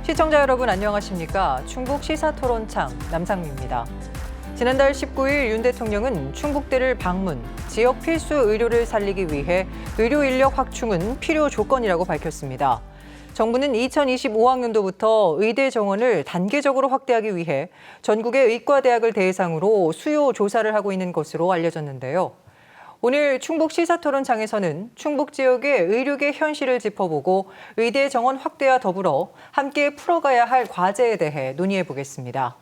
시청자 여러분 안녕하십니까? 충북 시사토론창 남상미입니다. 지난달 19일 윤 대통령은 충북대를 방문, 지역 필수 의료를 살리기 위해 의료 인력 확충은 필요 조건이라고 밝혔습니다. 정부는 2025학년도부터 의대 정원을 단계적으로 확대하기 위해 전국의 의과대학을 대상으로 수요 조사를 하고 있는 것으로 알려졌는데요. 오늘 충북 시사토론장에서는 충북 지역의 의료계 현실을 짚어보고 의대 정원 확대와 더불어 함께 풀어가야 할 과제에 대해 논의해 보겠습니다.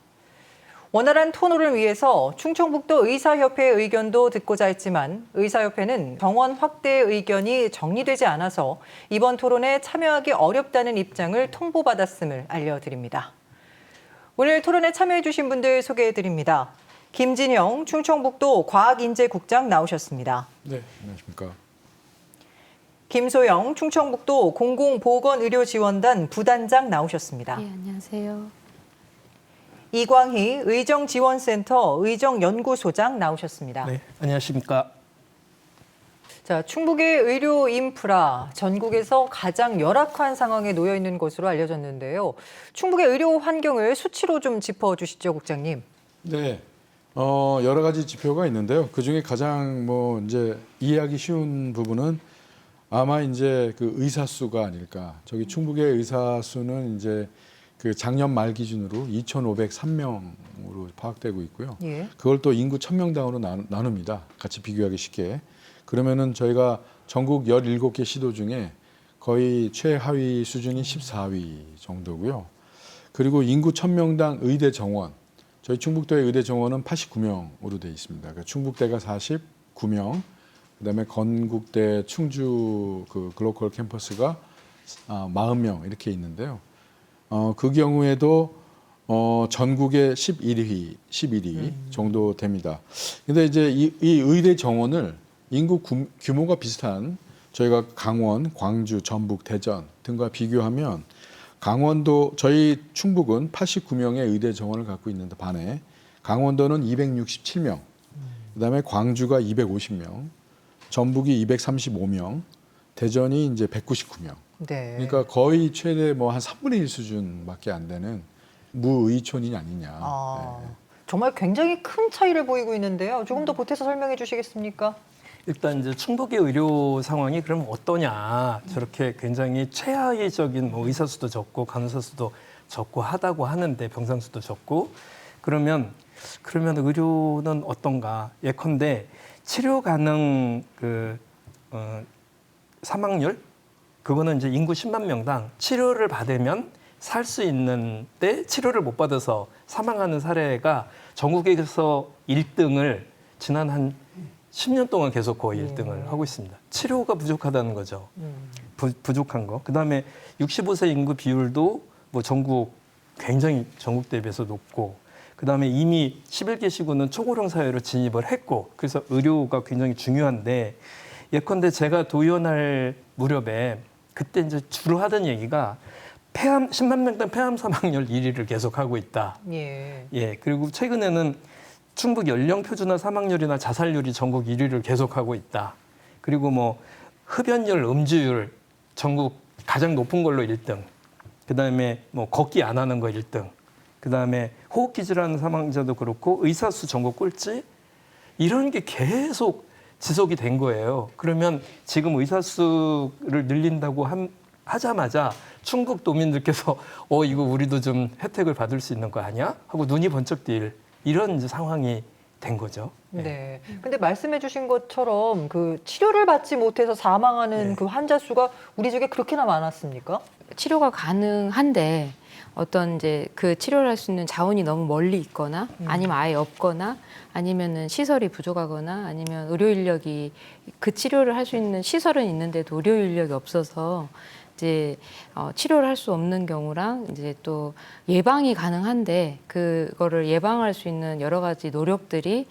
원활한 토론을 위해서 충청북도 의사협회의 의견도 듣고자 했지만 의사협회는 정원 확대의 의견이 정리되지 않아서 이번 토론에 참여하기 어렵다는 입장을 통보받았음을 알려드립니다. 오늘 토론에 참여해 주신 분들 소개해 드립니다. 김진형 충청북도 과학인재국장 나오셨습니다. 네, 안녕하십니까. 김소영 충청북도 공공보건의료지원단 부단장 나오셨습니다. 네, 안녕하세요. 이광희 의정지원센터 의정연구소장 나오셨습니다. 네, 안녕하십니까. 자, 충북의 의료 인프라 전국에서 가장 열악한 상황에 놓여 있는 것으로 알려졌는데요. 충북의 의료 환경을 수치로 좀 짚어주시죠, 국장님. 네, 여러 가지 지표가 있는데요. 그 중에 가장 이제 이해하기 쉬운 부분은 아마 이제 그 의사 수가 아닐까. 저기 충북의 의사 수는 이제 그 작년 말 기준으로 2,503명으로 파악되고 있고요. 예. 그걸 또 인구 1,000명당으로 나눕니다. 같이 비교하기 쉽게. 그러면은 저희가 전국 17개 시도 중에 거의 최하위 수준이 14위 정도고요. 그리고 인구 1,000명당 의대 정원. 저희 충북도의 의대 정원은 89명으로 되어 있습니다. 그러니까 충북대가 49명, 그다음에 건국대 충주 그 글로컬 캠퍼스가 40명 이렇게 있는데요. 그 경우에도 전국의 11위 정도 됩니다. 근데 이제 이 의대 정원을 인구 규모가 비슷한 저희가 강원, 광주, 전북, 대전 등과 비교하면 강원도, 저희 충북은 89명의 의대 정원을 갖고 있는데 반해 강원도는 267명, 그다음에 광주가 250명, 전북이 235명, 대전이 이제 199명. 네. 그러니까 거의 최대 한 3분의 1 수준밖에 안 되는 무의촌이 아니냐. 네. 정말 굉장히 큰 차이를 보이고 있는데요. 조금 더 보태서 설명해 주시겠습니까? 일단 이제 충북의 의료 상황이 그럼 어떠냐. 저렇게 굉장히 최하위적인 의사 수도 적고 간호사 수도 적고 하다고 하는데 병상 수도 적고 그러면 의료는 어떤가? 예컨대 치료 가능 사망률 그거는 이제 인구 10만 명당 치료를 받으면 살 수 있는데 치료를 못 받아서 사망하는 사례가 전국에서 1등을 지난 한 10년 동안 계속 거의 1등을 하고 있습니다. 치료가 부족하다는 거죠. 부족한 거. 그다음에 65세 인구 비율도 굉장히 전국 대비해서 높고 그다음에 이미 11개 시군은 초고령 사회로 진입을 했고 그래서 의료가 굉장히 중요한데 예컨대 제가 도의원할 무렵에 그때 이제 주로 하던 얘기가 10만 명당 폐암 사망률 1위를 계속하고 있다. 예. 그리고 최근에는 충북 연령 표준화 사망률이나 자살률이 전국 1위를 계속하고 있다. 그리고 흡연율, 음주율 전국 가장 높은 걸로 1등. 그다음에 걷기 안 하는 거 1등. 그다음에 호흡기 질환 사망자도 그렇고 의사 수 전국 꼴찌. 이런 게 계속 지속이 된 거예요. 그러면 지금 의사 수를 늘린다고 하자마자 충북 도민들께서 이거 우리도 좀 혜택을 받을 수 있는 거 아니야? 하고 눈이 번쩍 띌 이런 이제 상황이 된 거죠. 네. 근데 말씀해 주신 것처럼 그 치료를 받지 못해서 사망하는 그 환자 수가 우리 지역에 그렇게나 많았습니까? 치료가 가능한데 어떤 이제 그 치료를 할 수 있는 자원이 너무 멀리 있거나 아니면 아예 없거나 아니면은 시설이 부족하거나 아니면 의료 인력이 그 치료를 할 수 있는 시설은 있는데도 의료 인력이 없어서 이제 치료를 할 수 없는 경우랑 이제 또 예방이 가능한데 그거를 예방할 수 있는 여러 가지 노력들이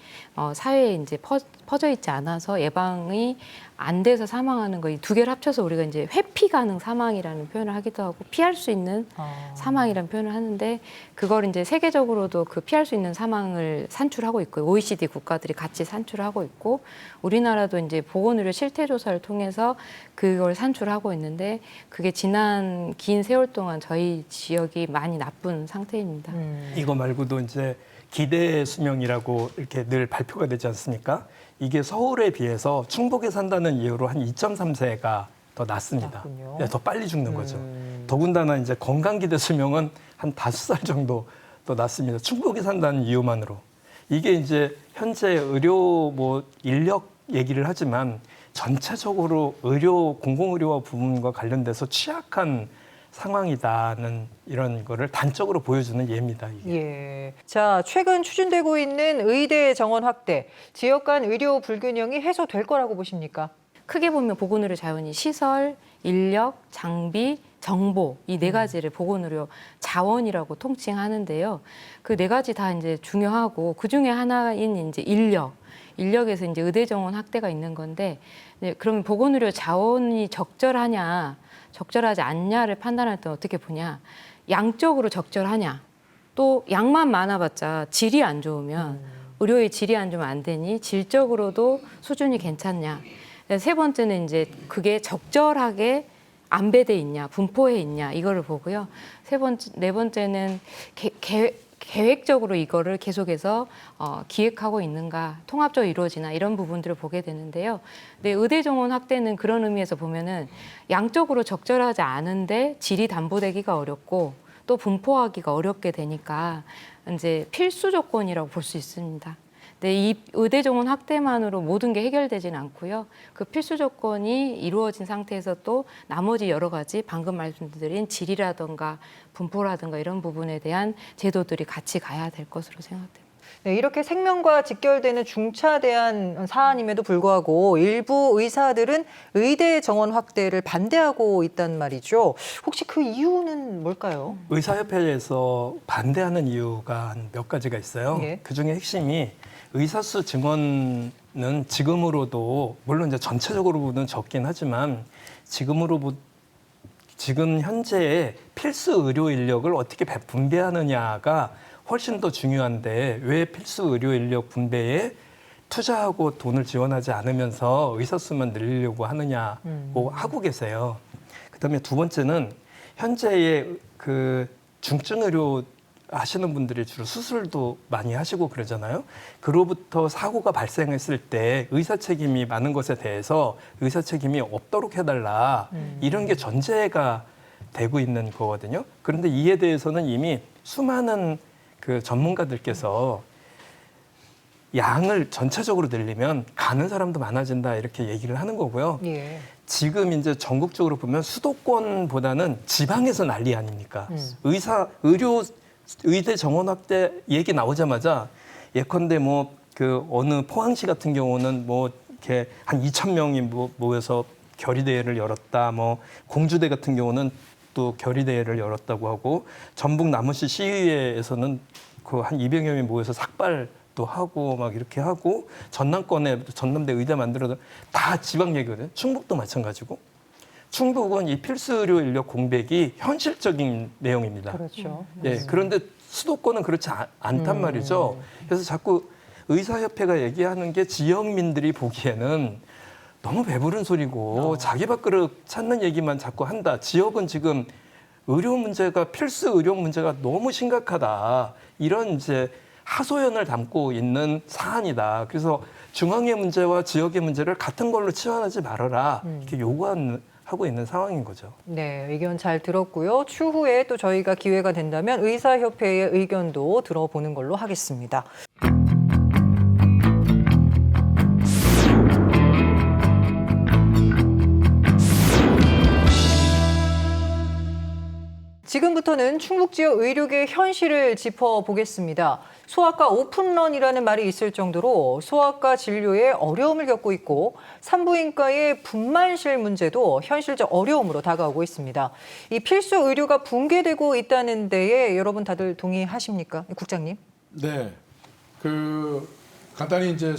사회에 이제 퍼져 있지 않아서 예방이 안 돼서 사망하는 거 이 두 개를 합쳐서 우리가 이제 회피 가능 사망이라는 표현을 하기도 하고 피할 수 있는 사망이라는 표현을 하는데 그걸 이제 세계적으로도 그 피할 수 있는 사망을 산출하고 있고 OECD 국가들이 같이 산출하고 있고 우리나라도 이제 보건의료 실태 조사를 통해서 그걸 산출하고 있는데 그게 지난 긴 세월 동안 저희 지역이 많이 나쁜 상태입니다. 이거 말고도 이제 기대 수명이라고 이렇게 늘 발표가 되지 않습니까? 이게 서울에 비해서 충북에 산다는 이유로 한 2.3세가 더 낮습니다. 낮군요. 네, 더 빨리 죽는 거죠. 더군다나 이제 건강 기대 수명은 한 5살 정도 더 낮습니다. 충북에 산다는 이유만으로. 이게 이제 현재 의료 뭐 인력 얘기를 하지만 전체적으로 의료 공공의료와 부분과 관련돼서 취약한 상황이다는 이런 거를 단적으로 보여주는 예입니다. 이게. 예. 자, 최근 추진되고 있는 의대 정원 확대, 지역 간 의료 불균형이 해소될 거라고 보십니까? 크게 보면 보건의료 자원이 시설, 인력, 장비, 정보 이 네 가지를 보건의료 자원이라고 통칭하는데요. 그 네 가지 다 이제 중요하고 그 중에 하나인 이제 인력에서 이제 의대 정원 확대가 있는 건데 그러면 보건의료 자원이 적절하냐, 적절하지 않냐를 판단할 때 어떻게 보냐? 양적으로 적절하냐? 또 양만 많아봤자 질이 안 좋으면 의료의 질이 안 좋으면 안 되니 질적으로도 수준이 괜찮냐? 세 번째는 이제 그게 적절하게 안배돼 있냐, 분포해 있냐 이거를 보고요. 네 번째는 계획적으로 이거를 계속해서 기획하고 있는가, 통합적으로 이루어지나 이런 부분들을 보게 되는데요. 근데 의대 정원 확대는 그런 의미에서 보면은 양적으로 적절하지 않은데 질이 담보되기가 어렵고 또 분포하기가 어렵게 되니까 이제 필수 조건이라고 볼 수 있습니다. 근데 이 의대 정원 확대만으로 모든 게 해결되지는 않고요. 그 필수 조건이 이루어진 상태에서 또 나머지 여러 가지 방금 말씀드린 질이라든가 분포라든가 이런 부분에 대한 제도들이 같이 가야 될 것으로 생각됩니다. 네, 이렇게 생명과 직결되는 중차대한 사안임에도 불구하고 일부 의사들은 의대 정원 확대를 반대하고 있단 말이죠. 혹시 그 이유는 뭘까요? 의사협회에서 반대하는 이유가 한 몇 가지가 있어요. 예. 그중에 핵심이 의사수 증원은 지금으로도 물론 이제 전체적으로는 적긴 하지만 지금 현재의 필수 의료 인력을 어떻게 분배하느냐가 훨씬 더 중요한데 왜 필수 의료 인력 분배에 투자하고 돈을 지원하지 않으면서 의사수만 늘리려고 하느냐고 하고 계세요. 그다음에 두 번째는 현재의 그 중증 의료 하시는 분들이 주로 수술도 많이 하시고 그러잖아요. 그로부터 사고가 발생했을 때 의사 책임이 많은 것에 대해서 의사 책임이 없도록 해달라. 이런 게 전제가 되고 있는 거거든요. 그런데 이에 대해서는 이미 수많은 그 전문가들께서 양을 전체적으로 늘리면 가는 사람도 많아진다 이렇게 얘기를 하는 거고요. 예. 지금 이제 전국적으로 보면 수도권보다는 지방에서 난리 아닙니까? 의대 정원 확대 얘기 나오자마자 예컨대 뭐 그 어느 포항시 같은 경우는 뭐 이렇게 한 2,000명이 모여서 결의대회를 열었다. 뭐 공주대 같은 경우는 또 결의대회를 열었다고 하고 전북 남원시 시의회에서는 그 한 200여 명이 모여서 삭발도 하고 막 이렇게 하고 전남권에 전남대 의대 만들어도 다 지방 얘기거든요. 충북도 마찬가지고. 충북은 이 필수 의료 인력 공백이 현실적인 내용입니다. 그렇죠. 예, 그런데 수도권은 그렇지 않단 말이죠. 그래서 자꾸 의사협회가 얘기하는 게 지역민들이 보기에는 너무 배부른 소리고 자기 밥그릇 찾는 얘기만 자꾸 한다. 지역은 지금 의료 문제가 필수 의료 문제가 너무 심각하다. 이런 이제 하소연을 담고 있는 사안이다. 그래서 중앙의 문제와 지역의 문제를 같은 걸로 치환하지 말아라. 이렇게 요구하고 있는 상황인 거죠. 네, 의견 잘 들었고요. 추후에 또 저희가 기회가 된다면 의사협회의 의견도 들어보는 걸로 하겠습니다. 지금부터는 충북 지역 의료계 현실을 짚어보겠습니다. 소아과 오픈런이라는 말이 있을 정도로 소아과 진료에 어려움을 겪고 있고 산부인과의 분만실 문제도 현실적 어려움으로 다가오고 있습니다. 이 필수 의료가 붕괴되고 있다는 데에 여러분 다들 동의하십니까? 국장님? 네, 간단히 이제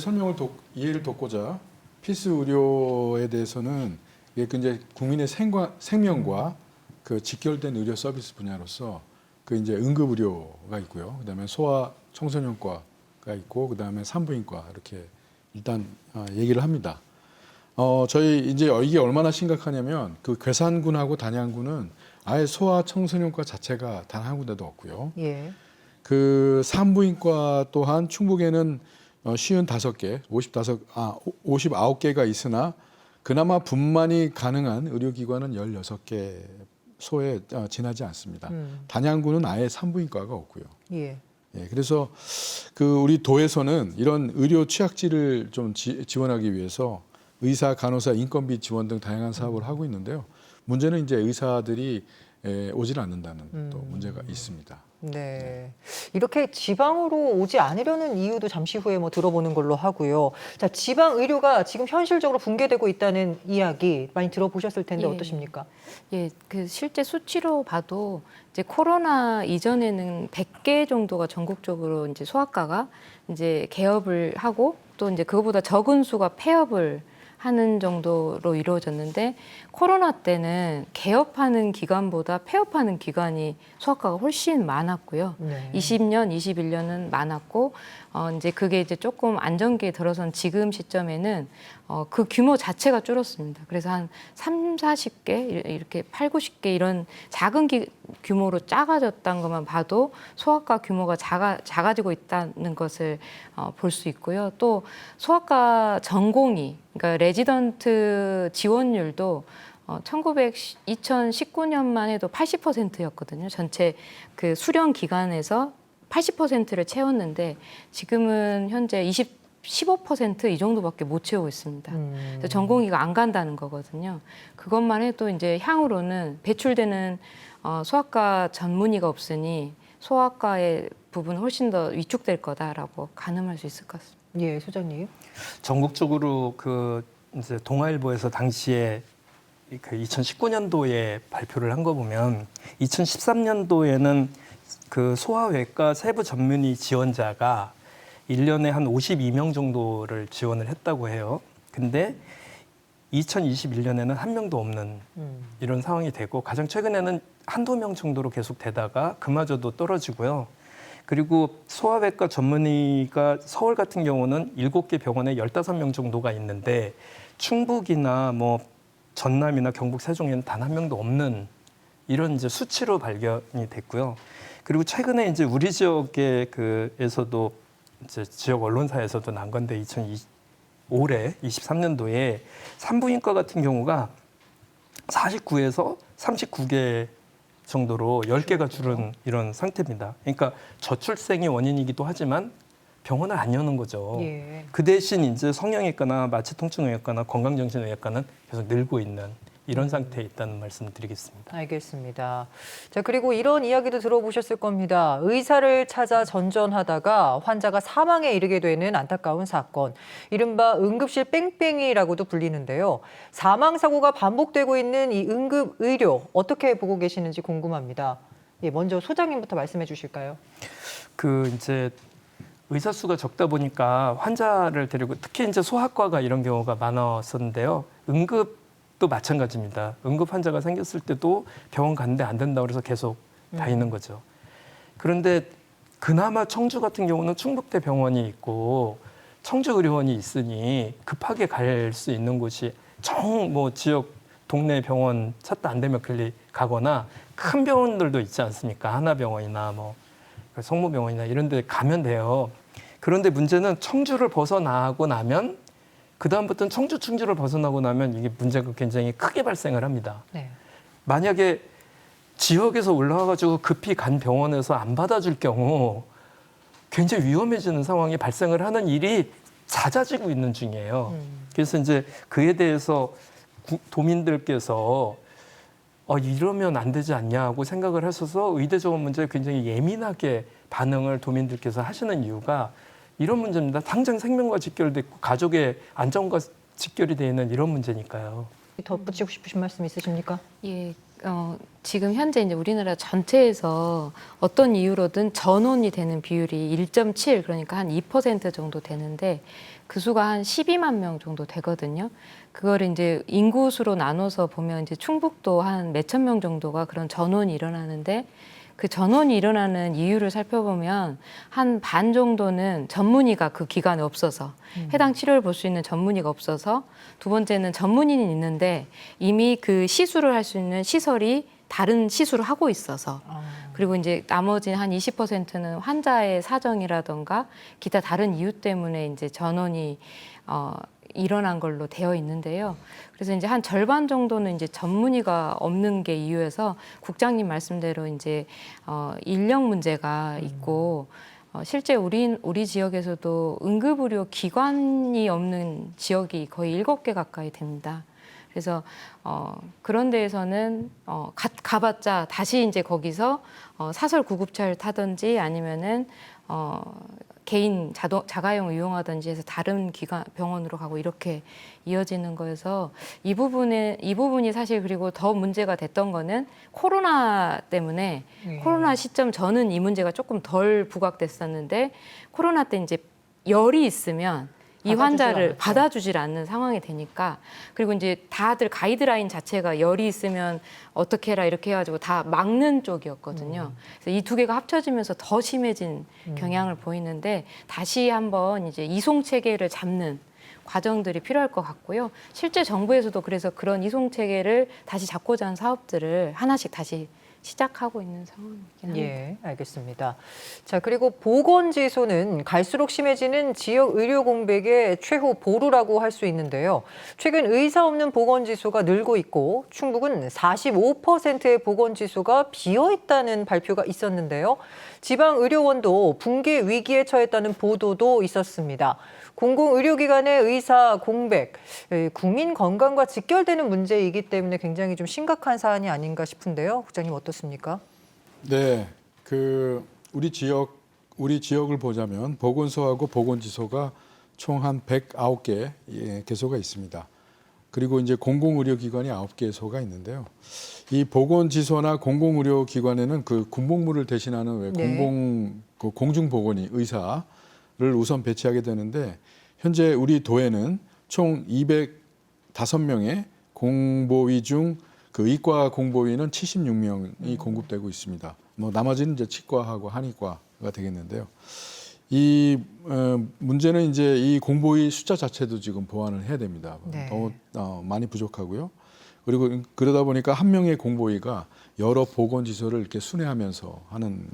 이해를 돕고자 필수 의료에 대해서는 이게 이제 국민의 생명과 그 직결된 의료 서비스 분야로서 그 이제 응급 의료가 있고요. 그다음에 소아 청소년과가 있고 그다음에 산부인과 이렇게 일단 얘기를 합니다. 저희 이제 이게 얼마나 심각하냐면 그 괴산군하고 단양군은 아예 소아 청소년과 자체가 단 한 군데도 없고요. 예. 그 산부인과 또한 충북에는 55개, 59개가 있으나 그나마 분만이 가능한 의료기관은 16개 소에 지나지 않습니다. 단양군은 아예 산부인과가 없고요. 예. 예, 그래서 그 우리 도에서는 이런 의료 취약지를 좀 지원하기 위해서 의사, 간호사 인건비 지원 등 다양한 사업을 하고 있는데요. 문제는 이제 의사들이 오질 않는다는 또 문제가 있습니다. 네. 이렇게 지방으로 오지 않으려는 이유도 잠시 후에 뭐 들어보는 걸로 하고요. 자, 지방 의료가 지금 현실적으로 붕괴되고 있다는 이야기 많이 들어보셨을 텐데 예. 어떠십니까? 예, 그 실제 수치로 봐도 이제 코로나 이전에는 100개 정도가 전국적으로 이제 소아과가 이제 개업을 하고 또 이제 그거보다 적은 수가 폐업을 하는 정도로 이루어졌는데 코로나 때는 개업하는 기간보다 폐업하는 기간이 소아과가 훨씬 많았고요. 네. 20년, 21년은 많았고 이제 그게 이제 조금 안정기에 들어선 지금 시점에는 그 규모 자체가 줄었습니다. 그래서 한 3, 40개 이렇게 8, 90개 이런 작은 규모로 작아졌다는 것만 봐도 소아과 규모가 작아지고 있다는 것을 볼 수 있고요. 또 소아과 전공의 그러니까 레지던트 지원율도 2019년만 해도 80%였거든요. 전체 그 수련 기간에서 80%를 채웠는데 지금은 현재 15% 이 정도밖에 못 채우고 있습니다. 그래서 전공의가 안 간다는 거거든요. 그것만 해도 이제 향후로는 배출되는 소아과 전문의가 없으니 소아과의 부분은 훨씬 더 위축될 거다라고 가늠할 수 있을 것 같습니다. 예, 소장님. 전국적으로 그 이제 동아일보에서 당시에 그 2019년도에 발표를 한 거 보면 2013년도에는 그 소아외과 세부 전문의 지원자가 1년에 한 52명 정도를 지원을 했다고 해요. 근데 2021년에는 한 명도 없는 이런 상황이 되고 가장 최근에는 한두 명 정도로 계속 되다가 그마저도 떨어지고요. 그리고 소아외과 전문의가 서울 같은 경우는 7개 병원에 15명 정도가 있는데 충북이나 뭐 전남이나 경북 세종에는 단 한 명도 없는 이런 이제 수치로 발견이 됐고요. 그리고 최근에 이제 우리 지역에 그에서도 이제 지역 언론사에서도 난 건데 올해 23년도에 산부인과 같은 경우가 49에서 39개 정도로 10개가 줄은 이런 상태입니다. 그러니까 저출생이 원인이기도 하지만 병원을 안 여는 거죠. 예. 그 대신 이제 성형외과나 마취통증의학과나 건강정신의학과는 계속 늘고 있는 이런 상태에 있다는 말씀을 드리겠습니다. 알겠습니다. 자, 그리고 이런 이야기도 들어보셨을 겁니다. 의사를 찾아 전전하다가 환자가 사망에 이르게 되는 안타까운 사건. 이른바 응급실 뺑뺑이라고도 불리는데요. 사망 사고가 반복되고 있는 이 응급 의료 어떻게 보고 계시는지 궁금합니다. 예, 먼저 소장님부터 말씀해 주실까요? 그 이제 의사 수가 적다 보니까 환자를 데리고 특히 이제 소아과가 이런 경우가 많았었는데요. 응급도 마찬가지입니다. 응급 환자가 생겼을 때도 병원 갔는데 안 된다고 그래서 계속 다니는 거죠. 그런데 그나마 청주 같은 경우는 충북대 병원이 있고 청주의료원이 있으니 급하게 갈 수 있는 곳이 뭐 지역 동네 병원 찾다 안 되면 클리 가거나 큰 병원들도 있지 않습니까? 하나병원이나 뭐 성모병원이나 이런 데 가면 돼요. 그런데 문제는 청주를 벗어나고 나면 그다음부터는 충주를 벗어나고 나면 이게 문제가 굉장히 크게 발생을 합니다. 네. 만약에 지역에서 올라와가지고 급히 간 병원에서 안 받아줄 경우 굉장히 위험해지는 상황이 발생을 하는 일이 잦아지고 있는 중이에요. 그래서 이제 그에 대해서 도민들께서 이러면 안 되지 않냐고 생각을 하셔서 의대적인 문제에 굉장히 예민하게 반응을 도민들께서 하시는 이유가 이런 문제입니다. 당장 생명과 직결돼 있고 가족의 안전과 직결이 되어 있는 이런 문제니까요. 덧붙이고 싶으신 말씀 있으십니까? 예, 지금 현재 이제 우리나라 전체에서 어떤 이유로든 전원이 되는 비율이 1.7 그러니까 한 2% 정도 되는데 그 수가 한 12만 명 정도 되거든요. 그거를 이제 인구수로 나눠서 보면 이제 충북도 한 몇천 명 정도가 그런 전원이 일어나는데 그 전원이 일어나는 이유를 살펴보면 한 반 정도는 전문의가 그 기관에 없어서 해당 치료를 볼 수 있는 전문의가 없어서 두 번째는 전문의는 있는데 이미 그 시술을 할 수 있는 시설이 다른 시술을 하고 있어서 그리고 이제 나머지 한 20%는 환자의 사정이라던가 기타 다른 이유 때문에 이제 전원이 일어난 걸로 되어 있는데요. 그래서 이제 한 절반 정도는 이제 전문의가 없는 게 이유여서 국장님 말씀대로 이제 인력 문제가 있고 실제 우리 지역에서도 응급의료 기관이 없는 지역이 거의 7개 가까이 됩니다. 그래서 그런 데에서는 가봤자 다시 이제 거기서 사설 구급차를 타든지 아니면은 개인 자가용을 이용하든지 해서 다른 병원으로 가고 이렇게 이어지는 거여서 이 부분이 사실 그리고 더 문제가 됐던 거는 코로나 때문에 코로나 시점 저는 이 문제가 조금 덜 부각됐었는데 코로나 때 이제 열이 있으면 이 환자를 받아주질 않는 상황이 되니까 그리고 이제 다들 가이드라인 자체가 열이 있으면 어떻게 해라 이렇게 해가지고 다 막는 쪽이었거든요. 그래서 이 두 개가 합쳐지면서 더 심해진 경향을 보이는데 다시 한번 이제 이송 체계를 잡는 과정들이 필요할 것 같고요. 실제 정부에서도 그래서 그런 이송 체계를 다시 잡고자 하는 사업들을 하나씩 다시 시작하고 있는 상황이긴 합니다. 예, 알겠습니다. 자, 그리고 보건지소는 갈수록 심해지는 지역 의료 공백의 최후 보루라고 할 수 있는데요. 최근 의사 없는 보건지소가 늘고 있고 충북은 45%의 보건지소가 비어있다는 발표가 있었는데요. 지방의료원도 붕괴 위기에 처했다는 보도도 있었습니다. 공공의료기관의 의사 공백, 국민 건강과 직결되는 문제이기 때문에 굉장히 좀 심각한 사안이 아닌가 싶은데요. 국장님 어떻습니까? 네, 우리 지역을 보자면 보건소하고 보건지소가 총 한 109개 개소가 있습니다. 그리고 이제 공공의료기관이 9개소가 있는데요. 이 보건지소나 공공의료기관에는 그 군복무를 대신하는 공중보건의 의사를 우선 배치하게 되는데 현재 우리 도에는 총 205명의 공보위 중 그 의과 공보위는 76명이 공급되고 있습니다. 뭐 나머지는 이제 치과하고 한의과가 되겠는데요. 이 문제는 이제 이 공보위 숫자 자체도 지금 보완을 해야 됩니다. 네. 너무 많이 부족하고요. 그리고 그러다 보니까 한 명의 공보위가 여러 보건지소를 이렇게 순회하면서 하는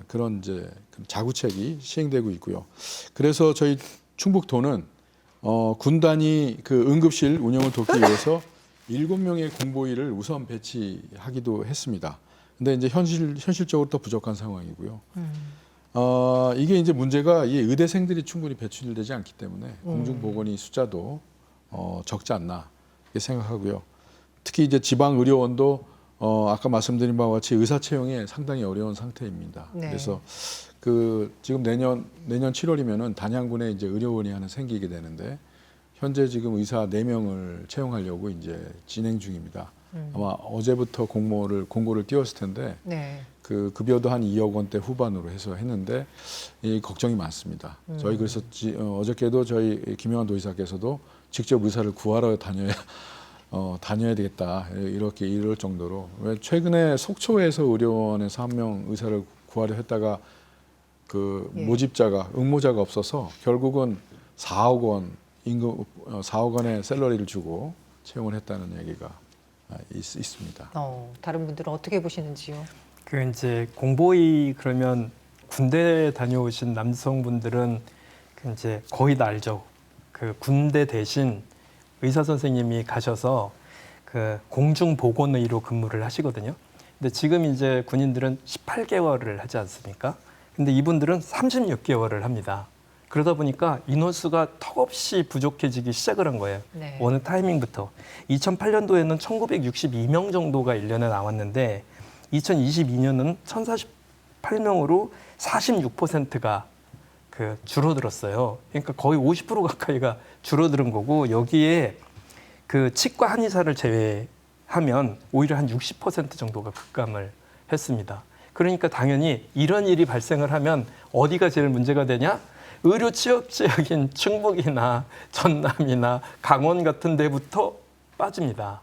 그런 이제 자구책이 시행되고 있고요. 그래서 저희 충북도는 군단위 그 응급실 운영을 돕기 위해서 7명의 공보위를 우선 배치하기도 했습니다. 근데 이제 현실적으로 또 부족한 상황이고요. 이게 이제 문제가 이 의대생들이 충분히 배출되지 않기 때문에 공중보건의 숫자도 적지 않나 이렇게 생각하고요. 특히 이제 지방의료원도 아까 말씀드린 바와 같이 의사 채용이 상당히 어려운 상태입니다. 네. 그래서 지금 내년 7월이면은 단양군에 이제 의료원이 하나 생기게 되는데 현재 지금 의사 4명을 채용하려고 이제 진행 중입니다. 아마 어제부터 공고를 띄웠을 텐데 네. 그 급여도 한 2억 원대 후반으로 해서 했는데 이 걱정이 많습니다. 저희 그래서 어저께도 저희 김영환 도지사께서도 직접 의사를 구하러 다녀야 되겠다 이럴 정도로 왜 최근에 속초에서 의료원에서 1명 의사를 구하려 했다가 그 모집자가 응모자가 없어서 결국은 4억 원의 샐러리를 주고 채용을 했다는 얘기가 있습니다. 다른 분들은 어떻게 보시는지요? 그 이제 공보위 그러면 군대 다녀오신 남성분들은 그 이제 거의 다 알죠. 그 군대 대신 의사 선생님이 가셔서 그 공중보건의로 근무를 하시거든요. 근데 지금 이제 군인들은 18개월을 하지 않습니까? 근데 이분들은 36개월을 합니다. 그러다 보니까 인원수가 턱없이 부족해지기 시작을 한 거예요. 네. 어느 타이밍부터. 2008년도에는 1962명 정도가 1년에 나왔는데 2022년은 1048명으로 46%가 그 줄어들었어요. 그러니까 거의 50% 가까이가 줄어드는 거고 여기에 그 치과 한의사를 제외한 하면 오히려 한 60% 정도가 급감을 했습니다. 그러니까 당연히 이런 일이 발생을 하면 어디가 제일 문제가 되냐? 의료 취업 지역인 충북이나 전남이나 강원 같은 데부터 빠집니다.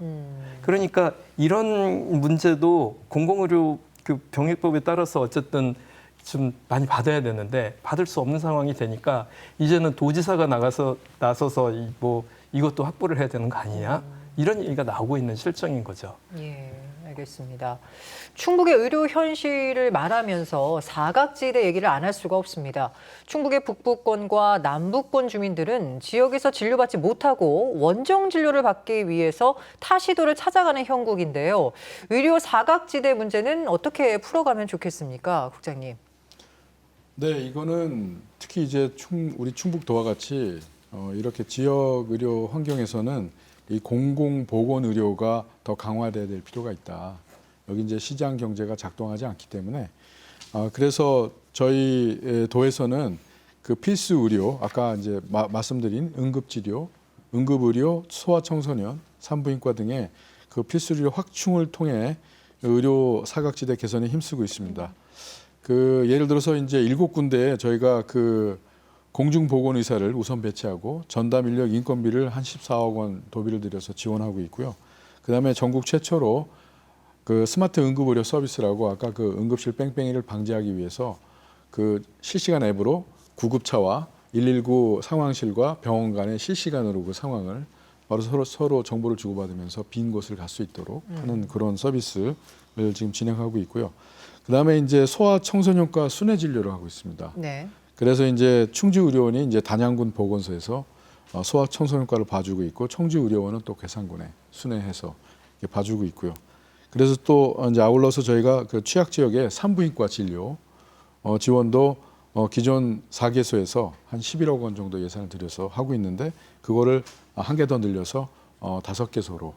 그러니까 이런 문제도 공공의료 그 병역법에 따라서 어쨌든 좀 많이 받아야 되는데 받을 수 없는 상황이 되니까 이제는 도지사가 나서서 뭐 이것도 확보를 해야 되는 거 아니냐? 이런 얘기가 나오고 있는 실정인 거죠. 예, 알겠습니다. 충북의 의료 현실을 말하면서 사각지대 얘기를 안 할 수가 없습니다. 충북의 북부권과 남부권 주민들은 지역에서 진료받지 못하고 원정 진료를 받기 위해서 타시도를 찾아가는 형국인데요. 의료 사각지대 문제는 어떻게 풀어가면 좋겠습니까, 국장님? 네, 이거는 특히 이제 우리 충북도와 같이 이렇게 지역 의료 환경에서는 이 공공보건 의료가 더 강화돼야 될 필요가 있다. 여기 이제 시장 경제가 작동하지 않기 때문에 그래서 저희 도에서는 그 필수 의료 아까 이제 말씀드린 응급치료, 응급의료, 소아청소년, 산부인과 등의 그 필수 의료 확충을 통해 의료 사각지대 개선에 힘쓰고 있습니다. 그 예를 들어서 이제 7군데에 저희가 그 공중보건의사를 우선 배치하고 전담 인력 인건비를 한 14억 원 도비를 들여서 지원하고 있고요. 그다음에 전국 최초로 그 스마트 응급의료 서비스라고 아까 그 응급실 뺑뺑이를 방지하기 위해서 그 실시간 앱으로 구급차와 119 상황실과 병원 간의 실시간으로 그 상황을 바로 서로 정보를 주고받으면서 빈 곳을 갈 수 있도록 하는 그런 서비스를 지금 진행하고 있고요. 그다음에 이제 소아 청소년과 순회 진료를 하고 있습니다. 네. 그래서 이제 충주의료원이 이제 단양군 보건소에서 소아 청소년과를 봐주고 있고 청주의료원은 또 괴산군에 순회해서 이렇게 봐주고 있고요. 그래서 또 이제 아울러서 저희가 그 취약 지역의 산부인과 진료 지원도 기존 4개소에서 한 11억 원 정도 예산을 들여서 하고 있는데 그거를 한 개 더 늘려서 5개소로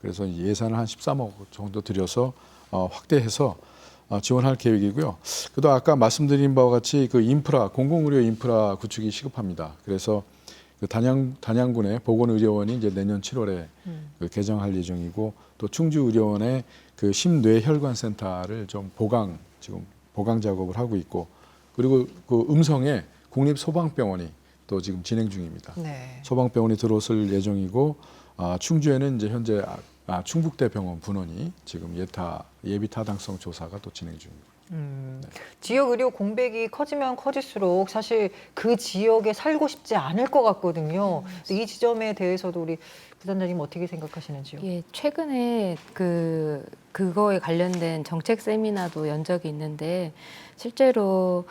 그래서 예산을 한 13억 정도 들여서 확대해서 지원할 계획이고요. 그도 아까 말씀드린 바와 같이 그 인프라, 공공의료 인프라 구축이 시급합니다. 그래서 그 단양군의 보건의료원이 이제 내년 7월에 그 개장할 예정이고 또 충주의료원의 그 심뇌혈관센터를 좀 지금 보강 작업을 하고 있고 그리고 그 음성에 국립소방병원이 또 지금 진행 중입니다. 네. 소방병원이 들어설 예정이고 충주에는 이제 현재 충북대병원 분원이 지금 예비 타당성 조사가 또 진행 중입니다. 지역 의료 공백이 커지면 커질수록 사실 그 지역에 살고 싶지 않을 것 같거든요. 이 지점에 대해서도 우리 부단장님 어떻게 생각하시는지요? 예, 최근에 그거에 관련된 정책 세미나도 연 적이 있는데 실제로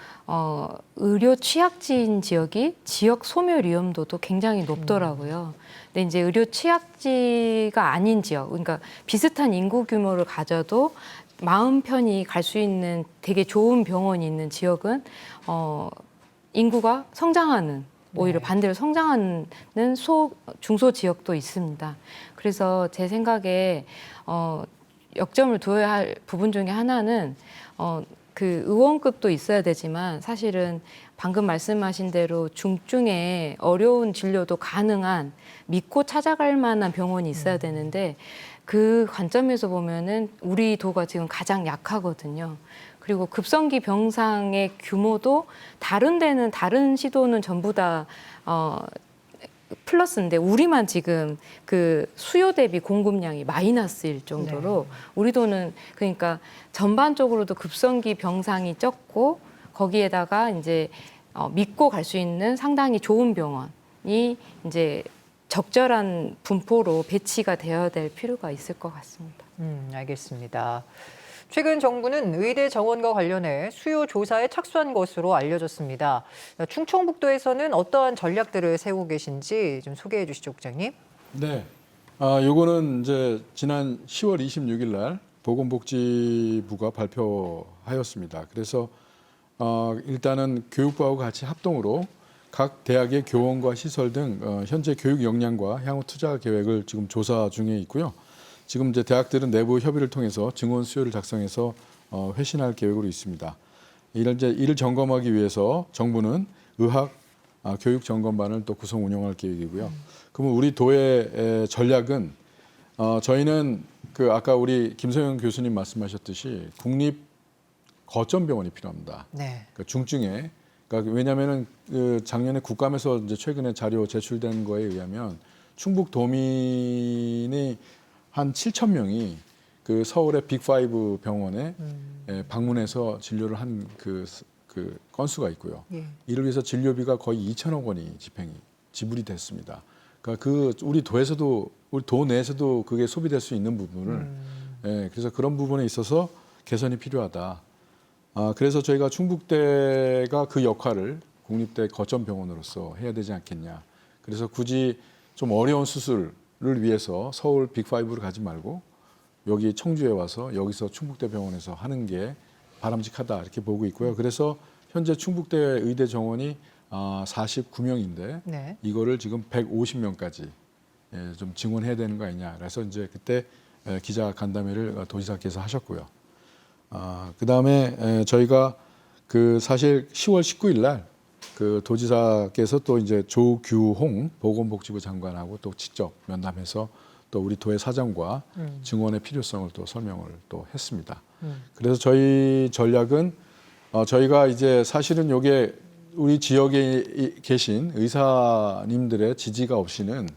의료 취약지인 지역이 지역 소멸 위험도도 굉장히 높더라고요. 근데 이제 의료 취약지가 아닌 지역, 그러니까 비슷한 인구 규모를 가져도 마음 편히 갈 수 있는 되게 좋은 병원이 있는 지역은 인구가 성장하는 오히려 반대로 성장하는 중소 지역도 있습니다. 그래서 제 생각에 역점을 두어야 할 부분 중에 하나는 그 의원급도 있어야 되지만 사실은 방금 말씀하신 대로 중증의 어려운 진료도 가능한 믿고 찾아갈 만한 병원이 있어야 되는데 그 관점에서 보면은 우리 도가 지금 가장 약하거든요. 그리고 급성기 병상의 규모도 다른 데는 다른 시도는 전부 다 플러스인데 우리만 지금 그 수요 대비 공급량이 마이너스일 정도로 우리 도는 그러니까 전반적으로도 급성기 병상이 적고 거기에다가 이제 믿고 갈 수 있는 상당히 좋은 병원이 이제 적절한 분포로 배치가 되어야 될 필요가 있을 것 같습니다. 알겠습니다. 최근 정부는 의대 정원과 관련해 수요 조사에 착수한 것으로 알려졌습니다. 충청북도에서는 어떠한 전략들을 세우고 계신지 좀 소개해 주시죠, 국장님. 네. 요거는 이제 지난 10월 26일 날 보건복지부가 발표하였습니다. 그래서 일단은 교육부하고 같이 합동으로 각 대학의 교원과 시설 등 현재 교육 역량과 향후 투자 계획을 지금 조사 중에 있고요. 지금 이제 대학들은 내부 협의를 통해서 증원 수요를 작성해서 회신할 계획으로 있습니다. 이를 점검하기 위해서 정부는 의학 교육 점검반을 또 구성 운영할 계획이고요. 그러면 우리 도의 전략은 저희는 그 아까 우리 김소영 교수님 말씀하셨듯이 국립 거점병원이 필요합니다. 네. 그러니까 중증에. 그러니까 왜냐하면은 그 작년에 국감에서 이제 최근에 자료 제출된 거에 의하면 충북 도민이 한 7천 명이 그 서울의 빅5 병원에 방문해서 진료를 한 그 건수가 있고요. 예. 이를 위해서 진료비가 거의 2천억 원이 지불이 됐습니다. 그러니까 그 우리 도에서도 우리 도 내에서도 그게 소비될 수 있는 부분을 그래서 그런 부분에 있어서 개선이 필요하다. 그래서 저희가 충북대가 그 역할을 국립대 거점병원으로서 해야 되지 않겠냐. 그래서 굳이 좀 어려운 수술을 위해서 서울 빅5로 가지 말고 여기 청주에 와서 여기서 충북대 병원에서 하는 게 바람직하다 이렇게 보고 있고요. 그래서 현재 충북대 의대 정원이 49명인데 네. 이거를 지금 150명까지 좀 증원해야 되는 거 아니냐. 그래서 이제 그때 기자 간담회를 도지사께서 하셨고요. 그다음에 저희가 그 사실 10월 19일 날 그 도지사께서 또 이제 조규홍 보건복지부 장관하고 또 직접 면담해서 또 우리 도의 사정과 증원의 필요성을 또 설명을 또 했습니다. 그래서 저희 전략은 저희가 이제 사실은 요게 우리 지역에 계신 의사님들의 지지가 없이는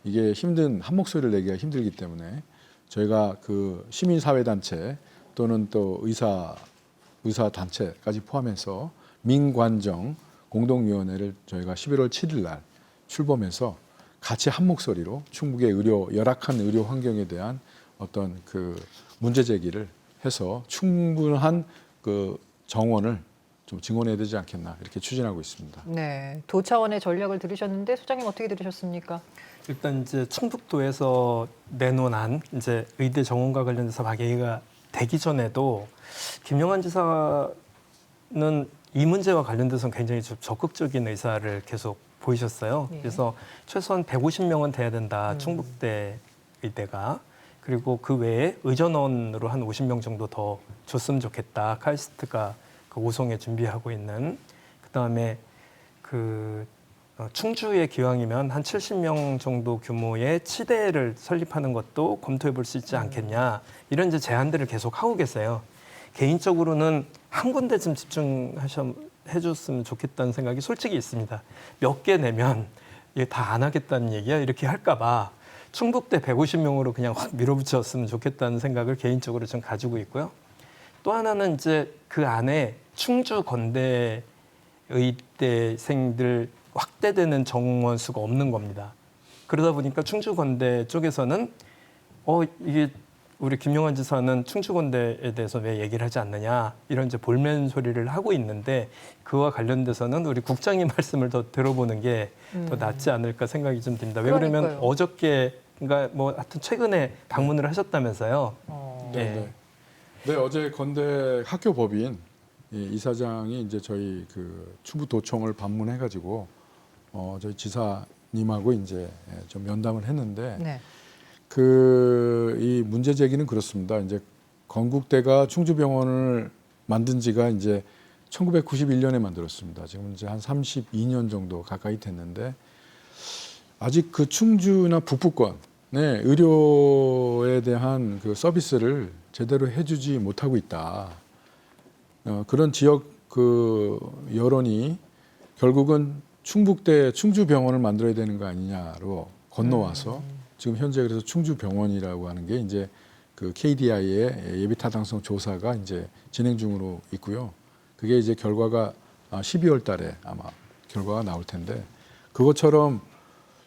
이게 한 목소리를 내기가 힘들기 때문에 저희가 그 시민사회단체 또는 또 의사단체까지 포함해서 민관정 공동위원회를 저희가 11월 7일 날 출범해서 같이 한 목소리로 충북의 열악한 의료 환경에 대한 어떤 그 문제 제기를 해서 충분한 그 정원을 좀 증원해야 되지 않겠나 이렇게 추진하고 있습니다. 네. 도 차원의 전략을 들으셨는데 소장님 어떻게 들으셨습니까? 일단 이제 충북도에서 내놓은 이제 의대 정원과 관련해서 막 얘기가 되기 전에도 김영환 지사는 이 문제와 관련돼서 굉장히 좀 적극적인 의사를 계속 보이셨어요. 예. 그래서 최소한 150명은 돼야 된다. 충북대 의대가. 그리고 그 외에 의전원으로 한 50명 정도 더 줬으면 좋겠다. 카이스트가 그 오송에 준비하고 있는. 그다음에 그 충주의 기왕이면 한 70명 정도 규모의 치대를 설립하는 것도 검토해 볼 수 있지 않겠냐. 이런 이제 제안들을 계속 하고 계세요. 개인적으로는 한 군데 좀 집중해줬으면 좋겠다는 생각이 솔직히 있습니다. 몇 개 내면 이게 다 안 하겠다는 얘기야 이렇게 할까 봐 충북대 150명으로 그냥 확 밀어붙였으면 좋겠다는 생각을 개인적으로 좀 가지고 있고요. 또 하나는 이제 그 안에 충주 건대 의대생들 확대되는 정원 수가 없는 겁니다. 그러다 보니까 충주건대 쪽에서는 이게 우리 김용환 지사는 충주건대에 대해서 왜 얘기를 하지 않느냐 이런 이제 볼멘 소리를 하고 있는데 그와 관련돼서는 우리 국장님 말씀을 더 들어보는 게 더 낫지 않을까 생각이 좀 듭니다. 왜 그러면 그러니까요. 어저께인가 뭐 하여튼 최근에 방문을 하셨다면서요. 네. 네, 어제 건대 학교 법인 이사장이 이제 저희 그 충북도청을 방문해가지고 저희 지사님하고 이제 좀 면담을 했는데 네. 이 문제 제기는 그렇습니다. 이제 건국대가 충주병원을 만든 지가 이제 1991년에 만들었습니다. 지금 이제 한 32년 정도 가까이 됐는데 아직 그 충주나 북부권의 의료에 대한 그 서비스를 제대로 해주지 못하고 있다. 그런 지역 그 여론이 결국은 충주병원을 만들어야 되는 거 아니냐로 건너와서 지금 현재 그래서 충주병원이라고 하는 게 이제 그 KDI의 예비타당성 조사가 이제 진행 중으로 있고요. 그게 이제 결과가 12월 달에 아마 결과가 나올 텐데 그것처럼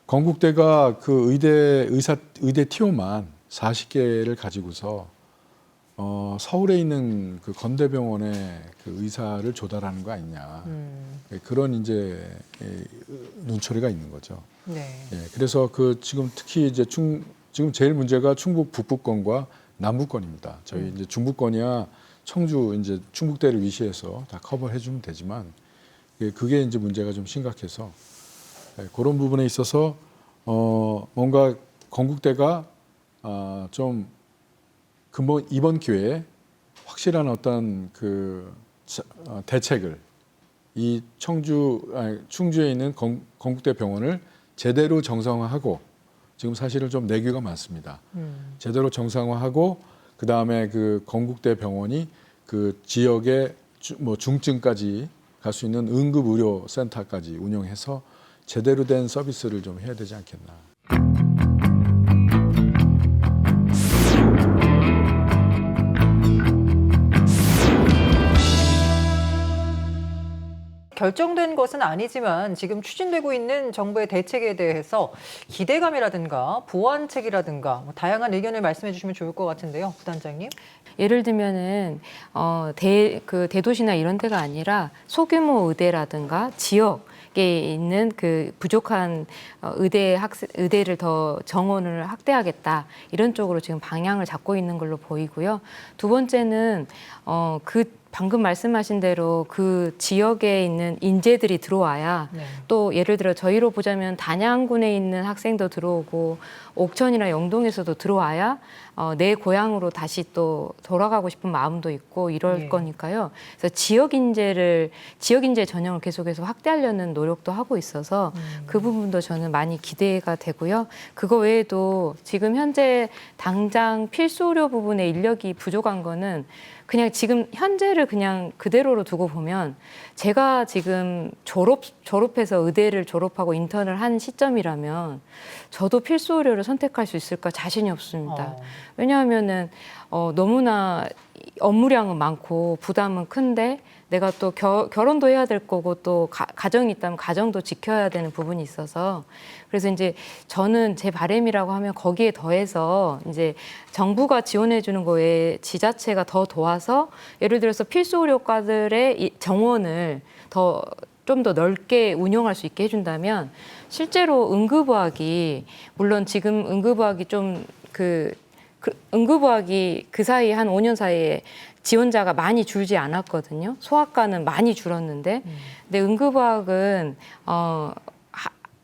건국대가 그 의대 티오만 40개를 가지고서 서울에 있는 그 건대병원에 그 의사를 조달하는 거 아니냐. 그런 이제 눈초리가 있는 거죠. 네. 그래서 그 지금 특히 이제 지금 제일 문제가 충북 북부권과 남부권입니다. 저희 이제 중부권이야 청주 이제 충북대를 위시해서 다 커버해 주면 되지만 그게 이제 문제가 좀 심각해서 그런 부분에 있어서 뭔가 건국대가 좀 이번 기회에 확실한 어떤 그 대책을 이 충주에 있는 건국대 병원을 제대로 정상화하고 지금 사실은 좀 내규가 많습니다. 제대로 정상화하고 그 다음에 그 건국대 병원이 그 지역의 뭐 중증까지 갈 수 있는 응급의료센터까지 운영해서 제대로 된 서비스를 좀 해야 되지 않겠나. 결정된 것은 아니지만 지금 추진되고 있는 정부의 대책에 대해서 기대감이라든가 보완책이라든가 뭐 다양한 의견을 말씀해 주시면 좋을 것 같은데요. 부단장님. 예를 들면은 그 대도시나 이런 데가 아니라 소규모 의대라든가 지역에 있는 그 부족한 의대를 더 정원을 확대하겠다 이런 쪽으로 지금 방향을 잡고 있는 걸로 보이고요. 두 번째는 방금 말씀하신 대로 그 지역에 있는 인재들이 들어와야 네. 또 예를 들어 저희로 보자면 단양군에 있는 학생도 들어오고 옥천이나 영동에서도 들어와야 내 고향으로 다시 또 돌아가고 싶은 마음도 있고 이럴 예. 거니까요. 그래서 지역 인재 전형을 계속해서 확대하려는 노력도 하고 있어서 그 부분도 저는 많이 기대가 되고요. 그거 외에도 지금 현재 당장 필수 의료 부분에 인력이 부족한 거는 그냥 지금 현재를 그냥 그대로로 두고 보면 제가 지금 졸업해서 의대를 졸업하고 인턴을 한 시점이라면 저도 필수 의료를 선택할 수 있을까 자신이 없습니다. 왜냐하면은 너무나 업무량은 많고 부담은 큰데 내가 또 결혼도 해야 될 거고 또 가정이 있다면 가정도 지켜야 되는 부분이 있어서 그래서 이제 저는 제 바람이라고 하면 거기에 더해서 이제 정부가 지원해 주는 거에 지자체가 더 도와서 예를 들어서 필수 의료과들의 정원을 좀 더 넓게 운영할 수 있게 해준다면 실제로 응급의학이 물론 지금 응급의학이 좀 응급의학이 그 사이에 한 5년 사이에 지원자가 많이 줄지 않았거든요. 소아과는 많이 줄었는데, 근데 응급의학은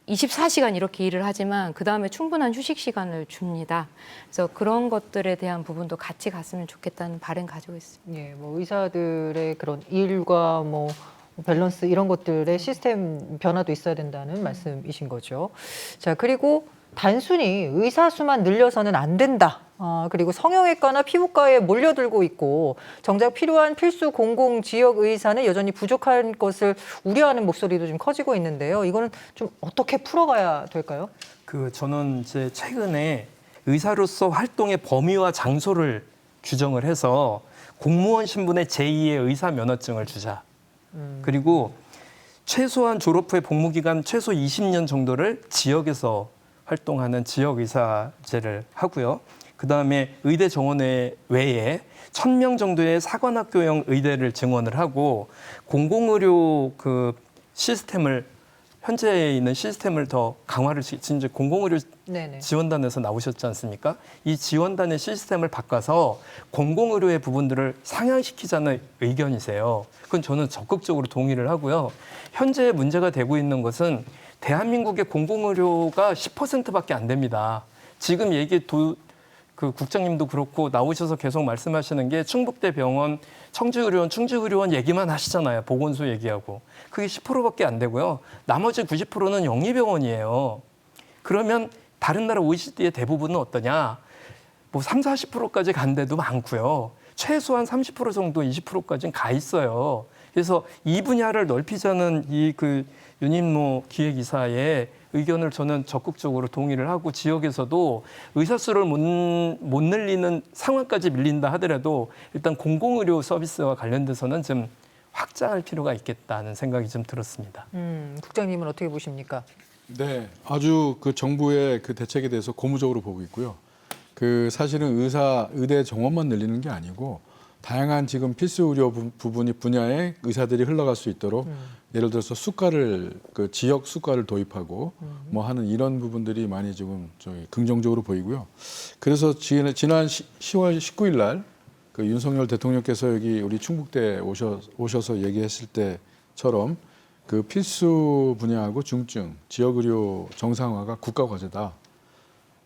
24시간 이렇게 일을 하지만 그 다음에 충분한 휴식 시간을 줍니다. 그래서 그런 것들에 대한 부분도 같이 갔으면 좋겠다는 바람 가지고 있습니다. 예, 뭐 의사들의 그런 일과 뭐 밸런스 이런 것들의 시스템 변화도 있어야 된다는 말씀이신 거죠. 자, 그리고 단순히 의사 수만 늘려서는 안 된다. 그리고 성형외과나 피부과에 몰려들고 있고 정작 필요한 필수 공공 지역 의사는 여전히 부족한 것을 우려하는 목소리도 좀 커지고 있는데요. 이거는 좀 어떻게 풀어가야 될까요? 저는 이제 최근에 의사로서 활동의 범위와 장소를 규정을 해서 공무원 신분의 제2의 의사 면허증을 주자. 그리고 최소한 졸업 후에 복무 기간 최소 20년 정도를 지역에서 활동하는 지역 의사제를 하고요. 그다음에 의대 정원 외에 1,000명 정도의 사관학교형 의대를 증원을 하고 공공의료 그 시스템을 현재 있는 시스템을 더 강화를 이제 공공의료 네네. 지원단에서 나오셨지 않습니까? 이 지원단의 시스템을 바꿔서 공공의료의 부분들을 상향시키자는 의견이세요. 그건 저는 적극적으로 동의를 하고요. 현재 문제가 되고 있는 것은 대한민국의 공공의료가 10%밖에 안 됩니다. 지금 그 국장님도 그렇고 나오셔서 계속 말씀하시는 게 충북대 병원, 청주의료원, 충주의료원 얘기만 하시잖아요. 보건소 얘기하고. 그게 10%밖에 안 되고요. 나머지 90%는 영리병원이에요. 그러면 다른 나라 OECD의 대부분은 어떠냐? 뭐 30, 40%까지 간 데도 많고요. 최소한 30% 정도, 20%까지는 가 있어요. 그래서 이 분야를 넓히자는 윤인모 기획이사의 의견을 저는 적극적으로 동의를 하고 지역에서도 의사 수를 못 늘리는 상황까지 밀린다 하더라도 일단 공공의료 서비스와 관련돼서는 좀 확장할 필요가 있겠다는 생각이 좀 들었습니다. 국장님은 어떻게 보십니까? 네, 아주 그 정부의 그 대책에 대해서 고무적으로 보고 있고요. 사실은 의대 정원만 늘리는 게 아니고 다양한 지금 필수 의료 분야에 의사들이 흘러갈 수 있도록 예를 들어서 지역 수가를 도입하고 뭐 하는 이런 부분들이 많이 지금 긍정적으로 보이고요. 그래서 지난 10월 19일 날 그 윤석열 대통령께서 여기 우리 충북대 오셔서 얘기했을 때처럼 그 필수 분야하고 중증 지역 의료 정상화가 국가 과제다.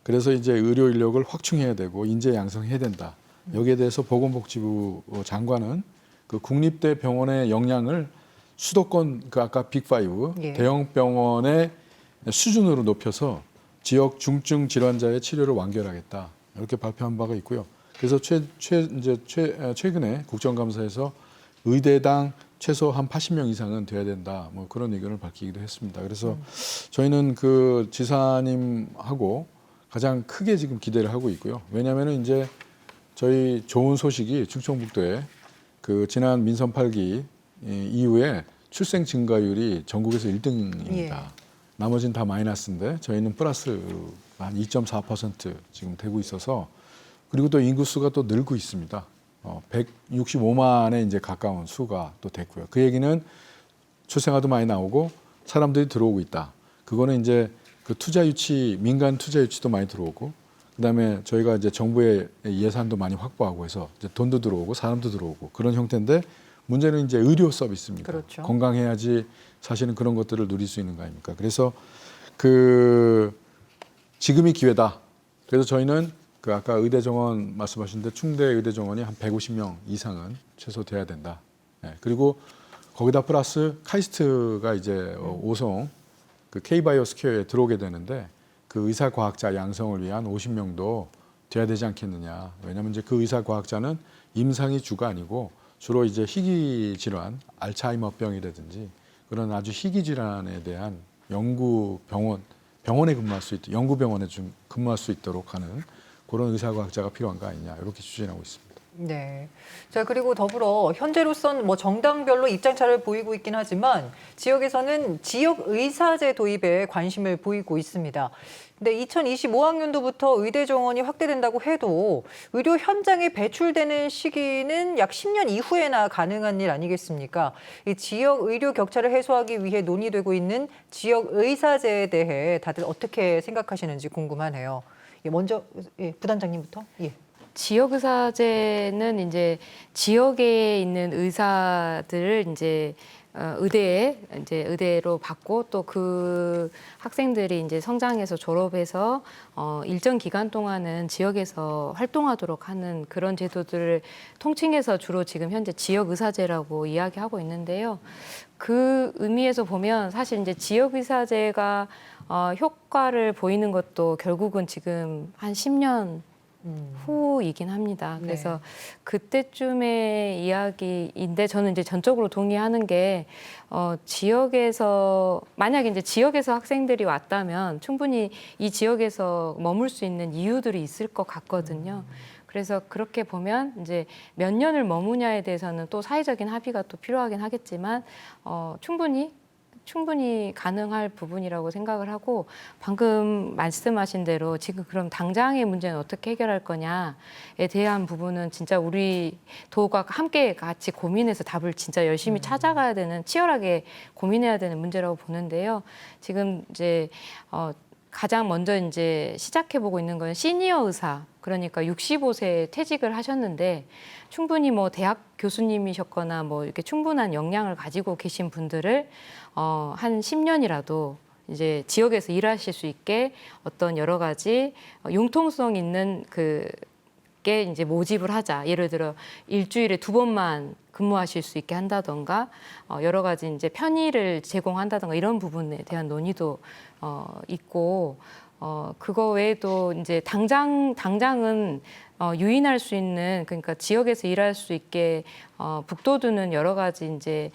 그래서 이제 의료 인력을 확충해야 되고 인재 양성해야 된다. 여기에 대해서 보건복지부 장관은 그 국립대 병원의 역량을 수도권 아까 빅5 예. 대형 병원의 수준으로 높여서 지역 중증 질환자의 치료를 완결하겠다 이렇게 발표한 바가 있고요. 그래서 최근에 국정감사에서 의대당 최소 한 80명 이상은 돼야 된다. 뭐 그런 의견을 밝히기도 했습니다. 그래서 저희는 그 지사님하고 가장 크게 지금 기대를 하고 있고요. 왜냐하면은 이제 저희 좋은 소식이 충청북도에 그 지난 민선 8기 이후에 출생 증가율이 전국에서 1등입니다. 예. 나머지는 다 마이너스인데 저희는 플러스 한 2.4% 지금 되고 있어서 그리고 또 인구수가 또 늘고 있습니다. 165만에 이제 가까운 수가 또 됐고요. 그 얘기는 출생아도 많이 나오고 사람들이 들어오고 있다. 그거는 이제 그 투자 유치, 민간 투자 유치도 많이 들어오고 그다음에 저희가 이제 정부의 예산도 많이 확보하고 해서 이제 돈도 들어오고 사람도 들어오고 그런 형태인데 문제는 이제 의료 서비스입니다. 그렇죠. 건강해야지 사실은 그런 것들을 누릴 수 있는 거 아닙니까? 그래서 그 지금이 기회다. 그래서 저희는 그 아까 의대 정원 말씀하셨는데 충대 의대 정원이 한 150명 이상은 최소 돼야 된다. 네. 그리고 거기다 플러스 카이스트가 이제 오송 그 K바이오 스퀘어에 들어오게 되는데 그 의사 과학자 양성을 위한 50명도 돼야 되지 않겠느냐. 왜냐하면 이제 그 의사 과학자는 임상이 주가 아니고 주로 이제 희귀 질환, 알츠하이머병이라든지 그런 아주 희귀 질환에 대한 연구 병원에 근무할 수 있도록 연구병원에 근무할 수 있도록 하는 그런 의사과학자가 필요한 거 아니냐 이렇게 추진하고 있습니다. 네. 자, 그리고 더불어 현재로선 뭐 정당별로 입장차를 보이고 있긴 하지만 지역에서는 지역 의사제 도입에 관심을 보이고 있습니다. 근데 2025학년도부터 의대 정원이 확대된다고 해도 의료 현장에 배출되는 시기는 약 10년 이후에나 가능한 일 아니겠습니까? 이 지역 의료 격차를 해소하기 위해 논의되고 있는 지역 의사제에 대해 다들 어떻게 생각하시는지 궁금하네요. 예, 먼저 부단장님부터. 예. 지역의사제는 이제 지역에 있는 의사들을 이제 의대로 받고 또 그 학생들이 이제 성장해서 졸업해서 일정 기간 동안은 지역에서 활동하도록 하는 그런 제도들을 통칭해서 주로 지금 현재 지역의사제라고 이야기하고 있는데요. 그 의미에서 보면 사실 이제 지역의사제가 효과를 보이는 것도 결국은 지금 한 10년 후이긴 합니다. 그래서 네. 그때쯤의 이야기인데 저는 이제 전적으로 동의하는 게 지역에서 만약에 이제 지역에서 학생들이 왔다면 충분히 이 지역에서 머물 수 있는 이유들이 있을 것 같거든요. 그래서 그렇게 보면 이제 몇 년을 머무냐에 대해서는 또 사회적인 합의가 또 필요하긴 하겠지만 충분히 가능할 부분이라고 생각을 하고 방금 말씀하신 대로 지금 그럼 당장의 문제는 어떻게 해결할 거냐에 대한 부분은 진짜 우리 도가 함께 같이 고민해서 답을 진짜 열심히 찾아가야 되는 치열하게 고민해야 되는 문제라고 보는데요. 지금 이제 가장 먼저 이제 시작해보고 있는 건 시니어 의사, 그러니까 65세에 퇴직을 하셨는데 충분히 뭐 대학 교수님이셨거나 뭐 이렇게 충분한 역량을 가지고 계신 분들을 한 10년이라도 이제 지역에서 일하실 수 있게 어떤 여러 가지 융통성 있는 게 이제 모집을 하자. 예를 들어 일주일에 2번만 근무하실 수 있게 한다던가 여러 가지 이제 편의를 제공한다던가 이런 부분에 대한 논의도 있고 그거 외에도 이제 당장은 유인할 수 있는 그러니까 지역에서 일할 수 있게 북돋우는 여러 가지 이제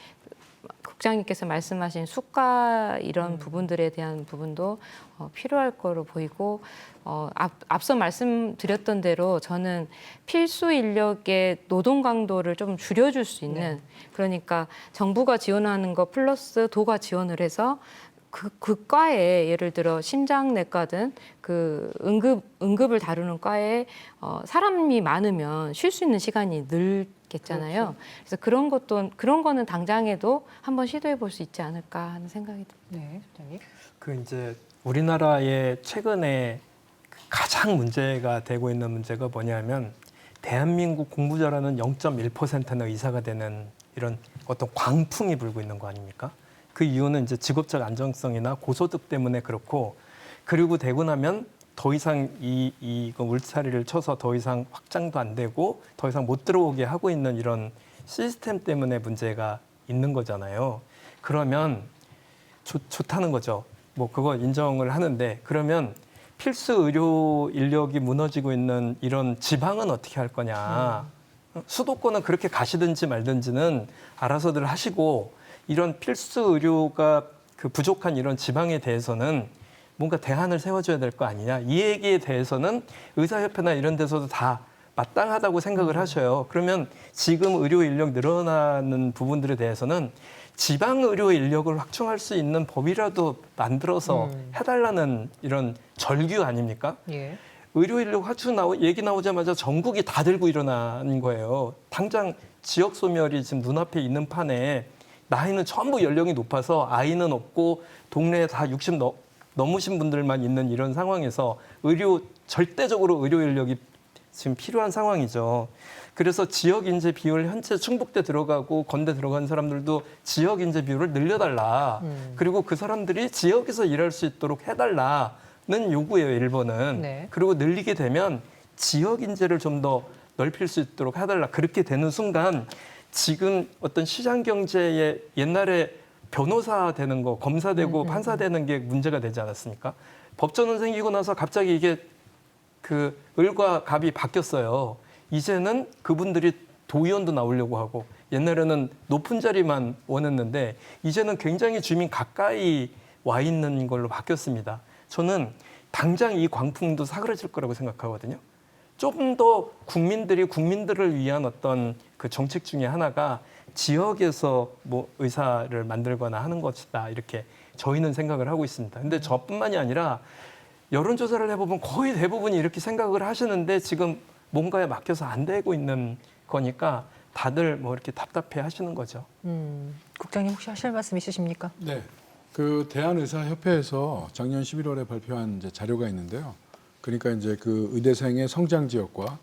국장님께서 말씀하신 수가 이런 부분들에 대한 부분도 필요할 거로 보이고 앞서 말씀드렸던 대로 저는 필수 인력의 노동 강도를 좀 줄여줄 수 있는 그러니까 정부가 지원하는 거 플러스 도가 지원을 해서 그 과에 예를 들어 심장내과든 그 응급을 다루는 과에 사람이 많으면 쉴 수 있는 시간이 늘겠잖아요. 그래서 그런 거는 당장에도 한번 시도해 볼 수 있지 않을까 하는 생각이 듭니다. 네, 소장님. 그 이제 우리나라의 최근에 가장 문제가 되고 있는 문제가 뭐냐면 대한민국 공부 잘하는 0.1%는 의사가 되는 이런 어떤 광풍이 불고 있는 거 아닙니까? 그 이유는 이제 직업적 안정성이나 고소득 때문에 그렇고 그리고 되고 나면 더 이상 이거 울타리를 쳐서 더 이상 확장도 안 되고 더 이상 못 들어오게 하고 있는 이런 시스템 때문에 문제가 있는 거잖아요. 그러면 좋다는 거죠. 뭐 그거 인정을 하는데 그러면 필수 의료 인력이 무너지고 있는 이런 지방은 어떻게 할 거냐. 수도권은 그렇게 가시든지 말든지는 알아서들 하시고 이런 필수 의료가 그 부족한 이런 지방에 대해서는 뭔가 대안을 세워줘야 될 거 아니냐. 이 얘기에 대해서는 의사협회나 이런 데서도 다 마땅하다고 생각을 하셔요. 그러면 지금 의료 인력 늘어나는 부분들에 대해서는 지방 의료 인력을 확충할 수 있는 법이라도 만들어서 해달라는 이런 절규 아닙니까? 예. 의료 인력 확충 얘기 나오자마자 전국이 다 들고 일어나는 거예요. 당장 지역 소멸이 지금 눈앞에 있는 판에 나이는 전부 연령이 높아서 아이는 없고 동네에 다 60 넘으신 분들만 있는 이런 상황에서 절대적으로 의료 인력이 지금 필요한 상황이죠. 그래서 지역 인재 비율 현재 충북대 들어가고 건대 들어간 사람들도 지역 인재 비율을 늘려달라. 그리고 그 사람들이 지역에서 일할 수 있도록 해달라는 요구예요. 1번은. 네. 그리고 늘리게 되면 지역 인재를 좀 더 넓힐 수 있도록 해달라. 그렇게 되는 순간 지금 어떤 시장 경제에 옛날에 변호사 되는 거, 검사 되고 판사 되는 게 문제가 되지 않았습니까? 법전은 생기고 나서 갑자기 이게 그 을과 갑이 바뀌었어요. 이제는 그분들이 도의원도 나오려고 하고 옛날에는 높은 자리만 원했는데 이제는 굉장히 주민 가까이 와 있는 걸로 바뀌었습니다. 저는 당장 이 광풍도 사그라질 거라고 생각하거든요. 좀 더 국민들을 위한 어떤 그 정책 중에 하나가 지역에서 뭐 의사를 만들거나 하는 것이다. 이렇게 저희는 생각을 하고 있습니다. 근데 저뿐만이 아니라 여론조사를 해보면 거의 대부분이 이렇게 생각을 하시는데 지금 뭔가에 막혀서 안 되고 있는 거니까 다들 뭐 이렇게 답답해 하시는 거죠. 국장님 혹시 하실 말씀 있으십니까? 네. 그 대한의사협회에서 작년 11월에 발표한 이제 자료가 있는데요. 그러니까 이제 그 의대생의 성장 지역과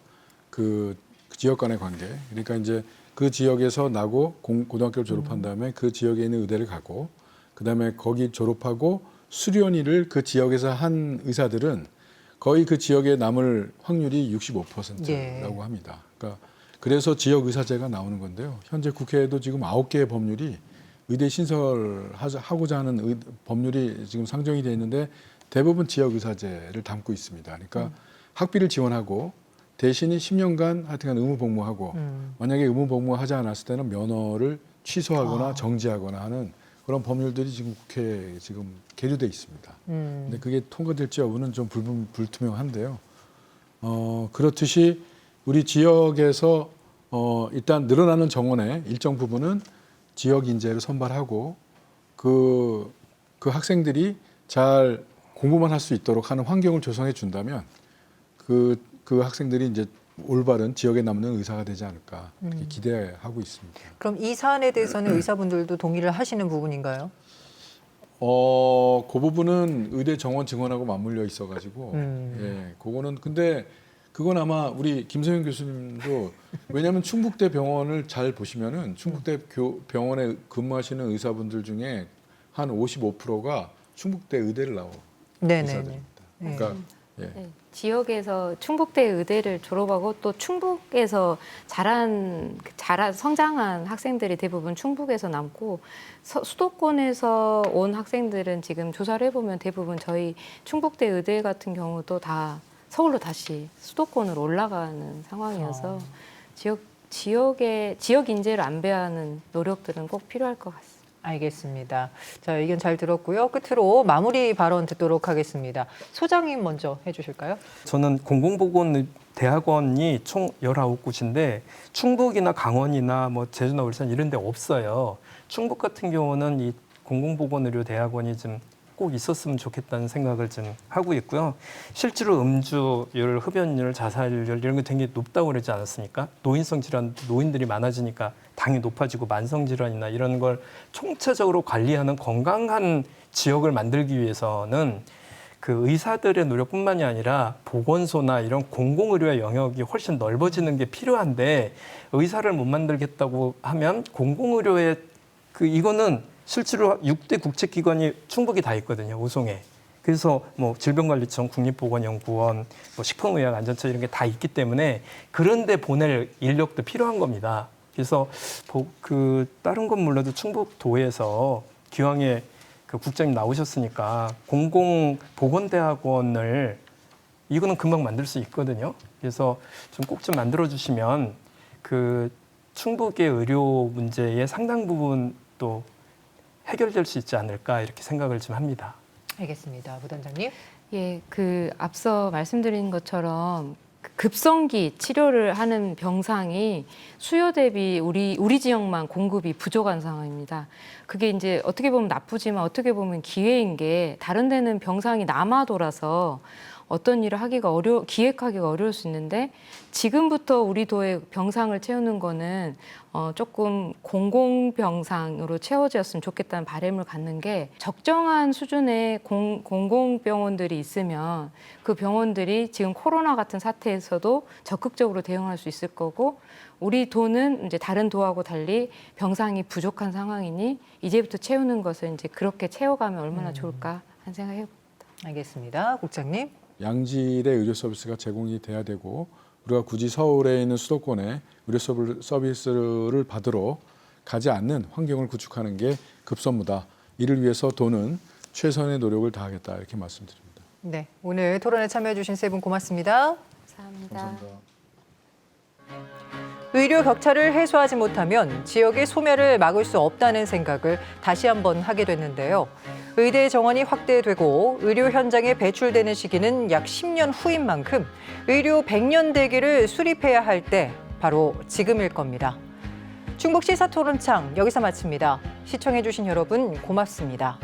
그 지역 간의 관계. 그러니까 이제 그 지역에서 나고 고등학교를 졸업한 다음에 그 지역에 있는 의대를 가고 그다음에 거기 졸업하고 수련의를 그 지역에서 한 의사들은 거의 그 지역에 남을 확률이 65%라고 예. 합니다. 그러니까 그래서 지역 의사제가 나오는 건데요. 현재 국회에도 지금 9개의 법률이 의대 신설하고자 하는 법률이 지금 상정이 돼 있는데 대부분 지역 의사제를 담고 있습니다. 그러니까 학비를 지원하고 대신에 10년간 하여튼간 의무 복무하고 만약에 의무 복무하지 않았을 때는 면허를 취소하거나 정지하거나 하는 그런 법률들이 지금 국회에 지금 계류돼 있습니다. 근데 그게 통과될지 여부는 좀 불투명한데요. 그렇듯이 우리 지역에서 일단 늘어나는 정원의 일정 부분은 지역 인재를 선발하고 그 학생들이 잘 공부만 할 수 있도록 하는 환경을 조성해 준다면 그 학생들이 이제 올바른 지역에 남는 의사가 되지 않을까 그렇게 기대하고 있습니다. 그럼 이 사안에 대해서는 의사분들도 동의를 하시는 부분인가요? 그 부분은 의대 정원 증원하고 맞물려 있어가지고 예, 그거는 근데 그건 아마 우리 김성현 교수님도 왜냐하면 충북대 병원을 잘 보시면은 충북대 병원에 근무하시는 의사분들 중에 한 55%가 충북대 의대를 나온 의사들입니다. 그러니까 예. 네, 지역에서 충북대 의대를 졸업하고 또 충북에서 성장한 학생들이 대부분 충북에서 남고 수도권에서 온 학생들은 지금 조사를 해보면 대부분 저희 충북대 의대 같은 경우도 다 서울로 다시 수도권으로 올라가는 상황이어서 지역 인재를 안배하는 노력들은 꼭 필요할 것 같습니다. 알겠습니다. 자, 의견 잘 들었고요. 끝으로 마무리 발언 듣도록 하겠습니다. 소장님 먼저 해주실까요? 저는 공공보건대학원이 총 19곳인데 충북이나 강원이나 뭐 제주나 울산 이런 데 없어요. 충북 같은 경우는 이 공공보건의료대학원이 좀 꼭 있었으면 좋겠다는 생각을 좀 하고 있고요. 실제로 음주율, 흡연율, 자살률 이런 게 굉장히 높다고 그러지 않았습니까? 노인성 질환, 노인들이 많아지니까 당이 높아지고 만성 질환이나 이런 걸 총체적으로 관리하는 건강한 지역을 만들기 위해서는 그 의사들의 노력뿐만이 아니라 보건소나 이런 공공의료의 영역이 훨씬 넓어지는 게 필요한데 의사를 못 만들겠다고 하면 공공의료의 이거는 실제로 6대 국책기관이 충북이 다 있거든요. 우송에. 그래서 뭐 질병관리청, 국립보건연구원, 뭐 식품의약안전처 이런 게 다 있기 때문에 그런 데 보낼 인력도 필요한 겁니다. 그래서 다른 건 몰라도 충북도에서 기왕에 그 국장님 나오셨으니까 공공보건대학원을 이거는 금방 만들 수 있거든요. 그래서 좀 꼭 좀 만들어 주시면 그 충북의 의료 문제의 상당 부분 또 해결될 수 있지 않을까 이렇게 생각을 좀 합니다. 알겠습니다. 부단장님. 예, 그 앞서 말씀드린 것처럼 급성기 치료를 하는 병상이 수요 대비 우리 지역만 공급이 부족한 상황입니다. 그게 이제 어떻게 보면 나쁘지만 어떻게 보면 기회인 게 다른 데는 병상이 남아 돌아서 어떤 일을 기획하기가 어려울 수 있는데 지금부터 우리 도의 병상을 채우는 거는 조금 공공병상으로 채워졌으면 좋겠다는 바람을 갖는 게 적정한 수준의 공공병원들이 있으면 그 병원들이 지금 코로나 같은 사태에서도 적극적으로 대응할 수 있을 거고 우리 도는 이제 다른 도하고 달리 병상이 부족한 상황이니 이제부터 채우는 것을 이제 그렇게 채워가면 얼마나 좋을까 하는 생각해봅니다. 알겠습니다. 국장님. 양질의 의료 서비스가 제공이 돼야 되고 우리가 굳이 서울에 있는 수도권에 의료 서비스를 받으러 가지 않는 환경을 구축하는 게 급선무다. 이를 위해서 도는 최선의 노력을 다하겠다 이렇게 말씀드립니다. 네, 오늘 토론에 참여해 주신 세 분 고맙습니다. 감사합니다. 의료 격차를 해소하지 못하면 지역의 소멸을 막을 수 없다는 생각을 다시 한번 하게 됐는데요. 의대 정원이 확대되고 의료 현장에 배출되는 시기는 약 10년 후인 만큼 의료 100년 대기를 수립해야 할 때 바로 지금일 겁니다. 충북 시사토론창 여기서 마칩니다. 시청해 주신 여러분 고맙습니다.